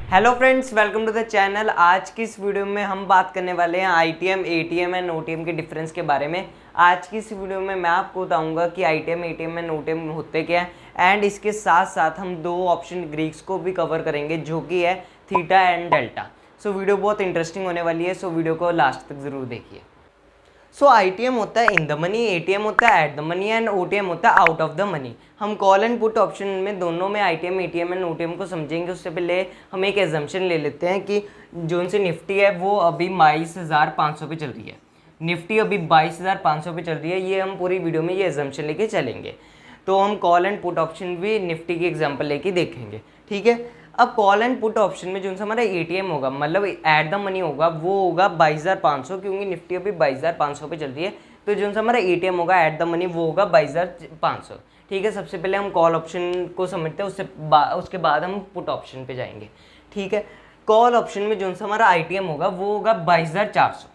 Hello friends, welcome to the channel. आज की इस वीडियो में हम बात करने वाले हैं आईटीएम, एटीएम एंड ओटीएम के डिफरेंस के बारे में। आज की इस वीडियो में मैं आपको बताऊंगा कि आईटीएम, एटीएम एंड ओटीएम होते क्या हैं एंड इसके साथ साथ हम दो ऑप्शन ग्रीक्स को भी कवर करेंगे जो कि है theta and delta. So video बहुत इंटरेस्टिंग होने वाली है, सो वीडियो को लास्ट तक ज़रूर देखिए। सो आईटीएम होता है इन द मनी, एटीएम होता है at the money and OTM होता है आउट ऑफ द मनी। हम कॉल एंड पुट ऑप्शन में दोनों में आईटीएम, एटीएम एंड ओटीएम को समझेंगे। उससे पहले हम एक एजम्पशन ले लेते हैं कि जो सी निफ्टी है वो अभी 22,500 पे चल रही है। निफ्टी अभी 22,500 पे चल रही है। ये हम पूरी वीडियो में ये एजम्पशन लेके चलेंगे। तो हम कॉल एंड पुट ऑप्शन भी निफ्टी की एग्जाम्पल लेके देखेंगे, ठीक है। अब कॉल एंड पुट ऑप्शन में जो सा हमारा एटीएम होगा, मतलब एट द मनी होगा, वो होगा 22,500, क्योंकि निफ्टी अभी 22,500 पे चल रही है। तो जो सा हमारा एटीएम होगा एट द मनी वो होगा 22,500, ठीक है। सबसे पहले हम कॉल ऑप्शन को समझते हैं, उसके बाद हम पुट ऑप्शन पे जाएंगे, ठीक है। कॉल ऑप्शन में जो सा हमारा आईटीएम होगा वो होगा 22,400।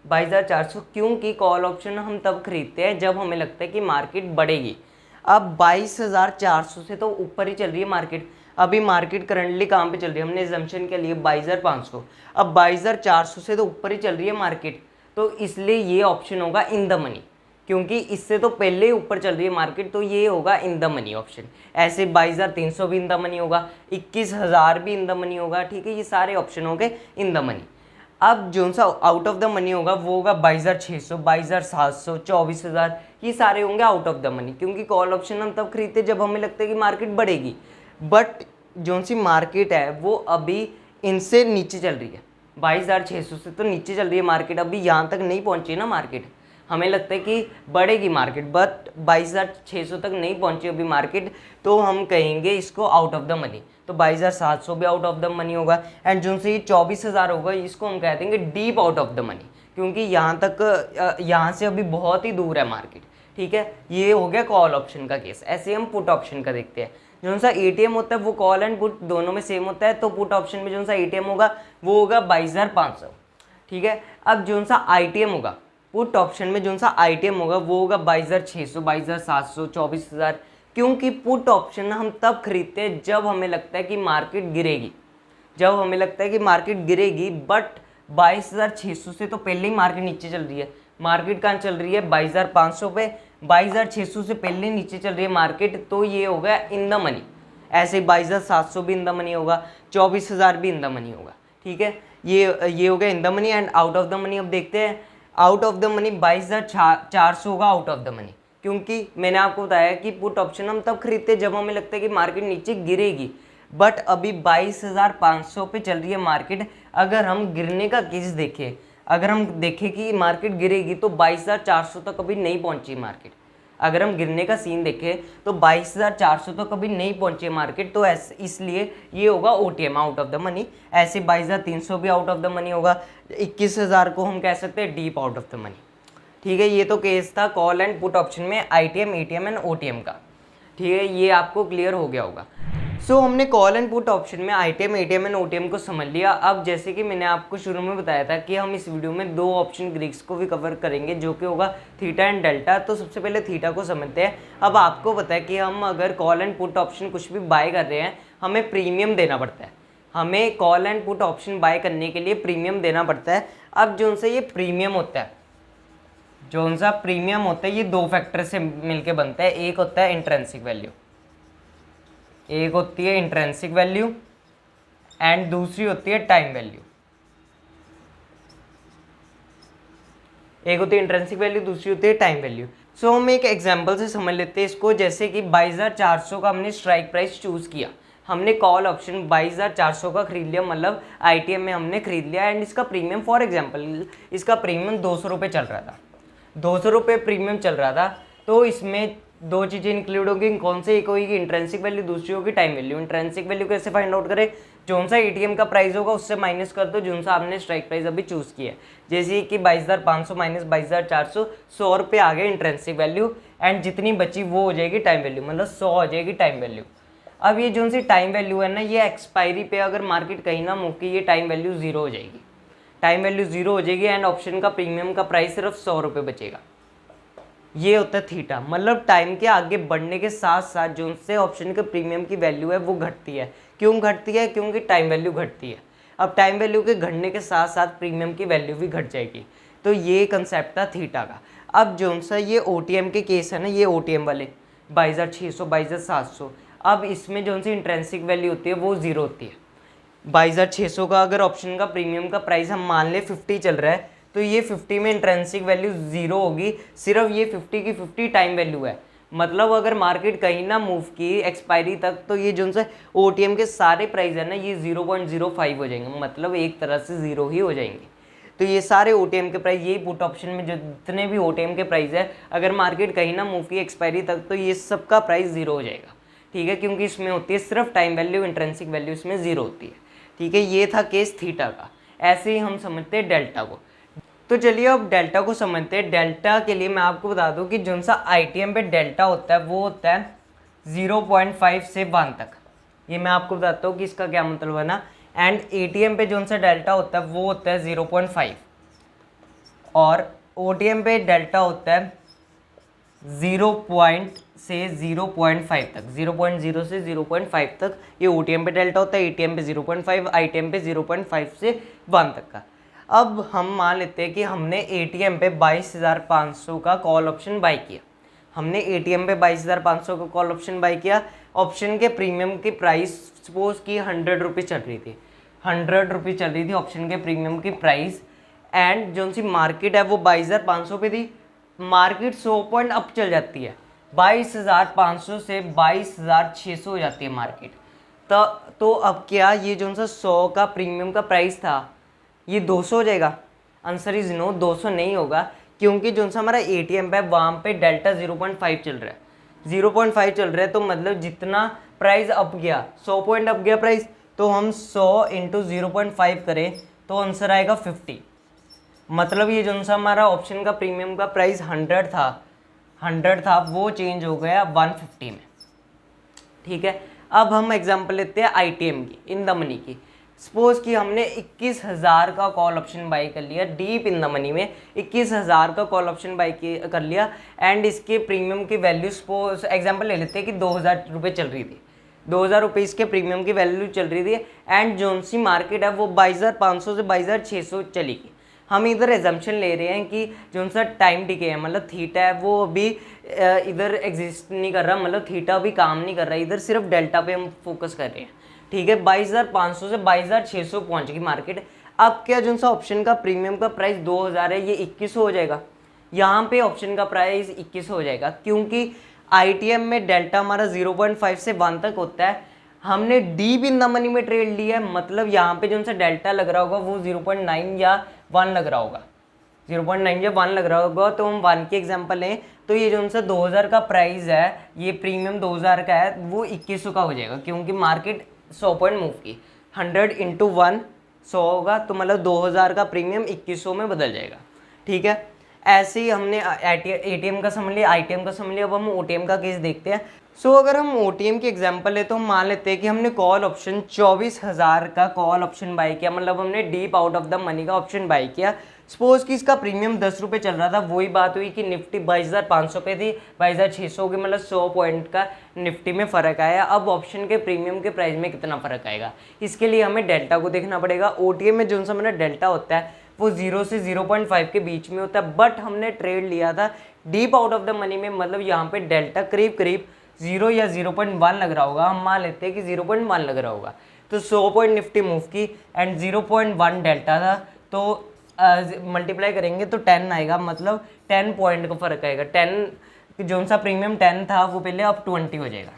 22,400 क्योंकि कॉल ऑप्शन हम तब खरीदते हैं जब हमें लगता है कि मार्केट बढ़ेगी। अब 22,400 से तो ऊपर ही चल रही है मार्केट। अभी मार्केट करंटली कहाँ पे चल रही है, हमने एजम्पशन के लिए 22,500। अब 22,400 से तो ऊपर ही चल रही है मार्केट, तो इसलिए ये ऑप्शन होगा इन द मनी, क्योंकि इससे तो पहले ही ऊपर चल रही है मार्केट, तो ये होगा इन द मनी ऑप्शन। ऐसे 22,300 भी इन द मनी होगा, 21,000 भी इन द मनी होगा, ठीक है। ये सारे ऑप्शन हो गए इन द मनी। अब जो सा आउट ऑफ द मनी होगा वो होगा 22,600, 22,700, 24,000, ये सारे होंगे आउट ऑफ द मनी, क्योंकि कॉल ऑप्शन हम तब खरीदते जब हमें लगता है कि मार्केट बढ़ेगी। बट जो सी मार्केट है वो अभी इनसे नीचे चल रही है, 22,600 से तो नीचे चल रही है मार्केट, अभी यहाँ तक नहीं पहुँची ना मार्केट। हमें लगता है कि बढ़ेगी मार्केट, बट 22,600 तक नहीं पहुँची अभी मार्केट, तो हम कहेंगे इसको आउट ऑफ द मनी। तो 22,700 भी आउट ऑफ द मनी होगा एंड जो से ये 24,000 होगा, इसको हम कह देंगे deep out of the money, क्योंकि यहाँ तक यहाँ से अभी बहुत ही दूर है मार्केट, ठीक है। ये हो गया कॉल ऑप्शन का केस। ऐसे हम पुट ऑप्शन का देखते हैं। जो सा एटीएम होता है वो कॉल एंड पुट दोनों में सेम होता है, तो पुट ऑप्शन में जो सा एटीएम होगा वो होगा 22,500, ठीक है। अब जो सा आईटीएम होगा पुट ऑप्शन में, जो सा आईटीएम होगा वो होगा 22,600, 22,700, 24,000, क्योंकि पुट ऑप्शन हम तब खरीदते हैं जब हमें लगता है कि मार्केट गिरेगी। जब हमें लगता है कि मार्केट गिरेगी, बट 22,600 से तो पहले ही मार्केट नीचे चल रही है। मार्केट कहाँ चल रही है, 22,500 पे, 22,600 से पहले नीचे चल रही है मार्केट, तो ये हो गया इन द मनी। ऐसे 22,700 भी इन द मनी होगा, 24,000 भी इन द मनी होगा, ठीक है। ये हो गया in the money and out of the money. अब देखते हैं आउट ऑफ द मनी 22,400 होगा आउट ऑफ द मनी, क्योंकि मैंने आपको बताया कि पुट ऑप्शन हम तब खरीदते जब हमें लगता है कि मार्केट नीचे गिरेगी, बट अभी 22,500 पे चल रही है मार्केट। अगर हम गिरने का केस देखें, अगर हम देखें कि मार्केट गिरेगी, तो 22,400 तक अभी नहीं पहुंची मार्केट। अगर हम गिरने का सीन देखें तो 22,400 तक कभी नहीं पहुंची मार्केट, तो इसलिए ये होगा OTM out of the money. ऐसे 22,300 भी आउट ऑफ द मनी होगा, 21,000 को हम कह सकते हैं deep out of the money, ठीक है। ये तो केस था कॉल एंड पुट ऑप्शन में आईटीएम, एटीएम एंड ओटीएम का, ठीक है। ये आपको क्लियर हो गया होगा। सो हमने कॉल एंड पुट ऑप्शन में आईटीएम, एटीएम एंड ओटीएम को समझ लिया। अब जैसे कि मैंने आपको शुरू में बताया था कि हम इस वीडियो में दो ऑप्शन ग्रीक्स को भी कवर करेंगे, जो कि होगा थीटा एंड डेल्टा। तो सबसे पहले थीटा को समझते हैं। अब आपको पता है कि हम अगर कॉल एंड पुट ऑप्शन कुछ भी बाय कर रहे हैं, हमें प्रीमियम देना पड़ता है। हमें call and put option buy करने के लिए प्रीमियम देना पड़ता है। अब जो से ये प्रीमियम होता है, जो सा प्रीमियम होता है, ये दो फैक्टर से मिलके बनता है। एक होता है इंट्रिंसिक वैल्यू, एक होती है इंट्रिंसिक वैल्यू एंड दूसरी होती है टाइम वैल्यू। एक होती है इंट्रिंसिक वैल्यू, दूसरी होती है टाइम वैल्यू। सो हम एक एग्जांपल से समझ लेते हैं इसको। जैसे कि 22,400 का हमने स्ट्राइक प्राइस चूज किया, हमने कॉल ऑप्शन 22,400 का खरीद लिया, मतलब आईटीएम में हमने खरीद लिया एंड इसका प्रीमियम, फॉर एग्जाम्पल इसका प्रीमियम 200 रुपये चल रहा था, 200 रुपये प्रीमियम चल रहा था। तो इसमें दो चीज़ें इंक्लूड होगी, कौन से, एक होगी इंट्रिंसिक वैल्यू, दूसरी होगी टाइम वैल्यू। इंट्रिंसिक वैल्यू कैसे फाइंड आउट करें, जो सा एटीएम का प्राइस होगा उससे माइनस कर दो जो सा आपने स्ट्राइक प्राइस अभी चूज़ किया है। जैसे कि 22,500 माइनस 22,400, 100 रुपये आ गए इंट्रिंसिक वैल्यू एंड जितनी बची वो हो जाएगी टाइम वैल्यू, मतलब 100 हो जाएगी टाइम वैल्यू। अब ये जो सी टाइम वैल्यू है ना, ये एक्सपायरी पे अगर मार्केट कहीं ना मुक्की, ये टाइम वैल्यू 0 हो जाएगी। टाइम वैल्यू 0 हो जाएगी एंड ऑप्शन का प्रीमियम का प्राइस सिर्फ 100 रुपये बचेगा। ये होता है थीटा, मतलब टाइम के आगे बढ़ने के साथ साथ जो उनसे ऑप्शन के प्रीमियम की वैल्यू है वो घटती है। क्यों घटती है? क्योंकि टाइम वैल्यू घटती है। अब टाइम वैल्यू के घटने के साथ साथ प्रीमियम की वैल्यू भी घट जाएगी। तो ये कंसेप्ट था थीटा का। अब जो सा ये OTM के केस है ना, ये OTM वाले 22,600 22,700, अब इसमें जो सी इंट्रेंसिक वैल्यू होती है वो 0 होती है। 22,600 का अगर ऑप्शन का प्रीमियम का प्राइस हम मान ले 50 चल रहा है, तो ये 50 में इंट्रेंसिक वैल्यू 0 होगी। सिर्फ ये 50 की 50 टाइम वैल्यू है। मतलब अगर मार्केट कहीं ना मूव की एक्सपायरी तक, तो ये जो सा OTM के सारे प्राइस है ना, ये 0.05 हो जाएंगे, मतलब एक तरह से 0 ही हो जाएंगे। तो ये सारे OTM के प्राइस, यही पुट ऑप्शन में जितने भी OTM के प्राइस है, अगर मार्केट कहीं ना मूव की एक्सपायरी तक, तो ये सबका प्राइस 0 हो जाएगा। ठीक है, क्योंकि इसमें होती है सिर्फ टाइम वैल्यू, इंट्रेंसिक वैल्यू इसमें 0 होती है। ठीक है, ये था केस थीटा का। ऐसे ही हम समझते हैं डेल्टा को। तो चलिए अब डेल्टा को समझते हैं। डेल्टा के लिए मैं आपको बता दूं कि जो सा ITM पे डेल्टा होता है वो होता है 0.5 से 1 तक। ये मैं आपको बताता हूँ कि इसका क्या मतलब है ना। एंड ATM पे जो सा डेल्टा होता है वो होता है 0.5, और OTM पे डेल्टा होता है 0 से 0.5 तक, 0.0 से 0.5 तक ये OTM पे डेल्टा होता है। ATM पे 0.5, ITM पे 0.5 से 1 तक का। अब हम मान लेते हैं कि हमने ATM पे 22,500 का कॉल ऑप्शन बाय किया। हमने ATM पे 22,500 का कॉल ऑप्शन बाय किया। ऑप्शन के प्रीमियम की प्राइस सपोज की 100 रुपीज़ चल रही थी, 100 रुपीज़ चल रही थी ऑप्शन के प्रीमियम की प्राइस। एंड जो सी मार्केट है वो 22,500 पे थी। मार्केट 100 पॉइंट अप चल जाती है, 22,500 से 22,600 हो जाती है मार्केट। तो अब क्या ये जो सा 100 का प्रीमियम का प्राइस था ये 200 हो जाएगा? आंसर इज नो, 200 नहीं होगा, क्योंकि जो सा हमारा ATM है वहाँ पे डेल्टा 0.5 चल रहा है। 0.5 चल रहा है, तो मतलब जितना प्राइस अप गया, 100 पॉइंट अप गया प्राइस, तो हम 100 इंटू 0.5 करें तो आंसर आएगा 50। मतलब ये जो सा हमारा ऑप्शन का प्रीमियम का प्राइस 100 था वो चेंज हो गया 150 में। ठीक है, अब हम एग्जांपल लेते हैं ITM की, इन द मनी की। सपोज कि हमने 21,000 का कॉल ऑप्शन बाई कर लिया, डीप इन द मनी में 21,000 का कॉल ऑप्शन बाई कर लिया। एंड इसके प्रीमियम की वैल्यू, सपोज एग्जांपल ले लेते हैं कि 2,000 रुपये चल रही थी, 2,000 रुपये इसके प्रीमियम की वैल्यू चल रही थी। एंड जो सी मार्केट है वो 22,500 से 22,600 चलेगी। हम इधर एजम्पशन ले रहे हैं कि जो सा टाइम डिके है, मतलब थीटा है, वो अभी इधर एग्जिस्ट नहीं कर रहा, मतलब थीटा अभी काम नहीं कर रहा, इधर सिर्फ डेल्टा पे हम फोकस कर रहे हैं। ठीक है, 22,500 से 22,600 पहुंच गई मार्केट। अब क्या जो सा ऑप्शन का प्रीमियम का प्राइस 2,000 है, ये 2100 हो जाएगा। यहाँ पे ऑप्शन का प्राइस 2100 हो जाएगा, क्योंकि ITM में डेल्टा हमारा 0.5 से 1 तक होता है। हमने डीप इन द मनी में ट्रेड लिया है, मतलब यहाँ पे जो सा डेल्टा लग रहा होगा वो 0.9 या 1 लग रहा होगा, 0.9 या 1 लग रहा होगा। तो हम 1 की एग्जांपल लें, तो ये जो सा 2,000 का प्राइस है, ये प्रीमियम 2,000 का है, वो 2100 का हो जाएगा, क्योंकि मार्केट 100 पॉइंट मूव की। 100 इंटू 1 100 होगा, तो मतलब 2,000 का प्रीमियम 2100 में बदल जाएगा। ठीक है, ऐसे ही हमने ATM का समझ लिया, ITM का समझ लिया। अब हम OTM का केस देखते हैं। सो अगर हम OTM की एग्जांपल ले, तो हम मान लेते हैं कि हमने कॉल ऑप्शन 24,000 का कॉल ऑप्शन बाय किया, मतलब हमने deep out of the money का ऑप्शन बाय किया। सपोज कि इसका प्रीमियम 10 रुपये चल रहा था। वही बात हुई कि निफ्टी 22,500 पे थी, 22,600 की, मतलब 100 पॉइंट का निफ्टी में फ़र्क आया। अब ऑप्शन के प्रीमियम के प्राइस में कितना फ़र्क आएगा, इसके लिए हमें डेल्टा को देखना पड़ेगा। OTM में जो सा मेरा डेल्टा होता है वो 0 से 0.5 के बीच में होता है, बट हमने ट्रेड लिया था deep out of the money में, मतलब यहाँ पे डेल्टा करीब करीब 0 या 0.1 लग रहा होगा। हम मान लेते हैं कि 0.1 लग रहा होगा। तो 100 पॉइंट निफ्टी मूव की एंड 0.1 डेल्टा था, तो मल्टीप्लाई करेंगे तो 10 आएगा, मतलब 10 पॉइंट का फ़र्क आएगा। 10 जो सा प्रीमियम 10 था वो पहले अब 20 हो जाएगा।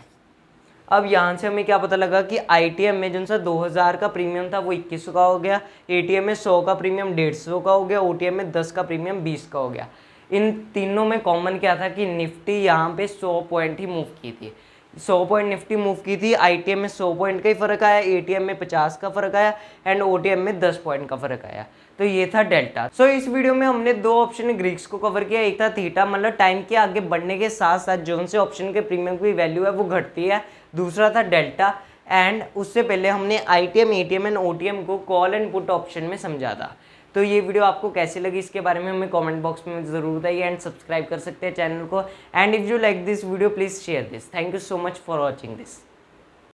अब यहाँ से हमें क्या पता लगा कि ITM में जो सा 2,000 का प्रीमियम था वो 2100 का हो गया, ATM में 100 का प्रीमियम 150 का हो गया, OTM में 10 का प्रीमियम 20 का हो गया। इन तीनों में कॉमन क्या था कि निफ्टी यहाँ पे 100 पॉइंट ही मूव की थी, 100 पॉइंट निफ्टी मूव की थी। ITM में 100 पॉइंट का ही फ़र्क आया, ATM में 50 का फ़र्क आया एंड OTM में 10 पॉइंट का फ़र्क आया। तो ये था डेल्टा। सो इस वीडियो में हमने दो ऑप्शन ग्रीक्स को कवर किया। एक था थीटा, मतलब टाइम के आगे बढ़ने के साथ साथ जो से ऑप्शन के प्रीमियम की वैल्यू है वो घटती है। दूसरा था डेल्टा, एंड उससे पहले हमने ITM, ATM एंड OTM को कॉल एंड पुट ऑप्शन में समझा था। तो ये वीडियो आपको कैसी लगी इसके बारे में हमें कमेंट बॉक्स में ज़रूर बताइए एंड सब्सक्राइब कर सकते हैं चैनल को। And if you like this video please share this. Thank you so much for watching this.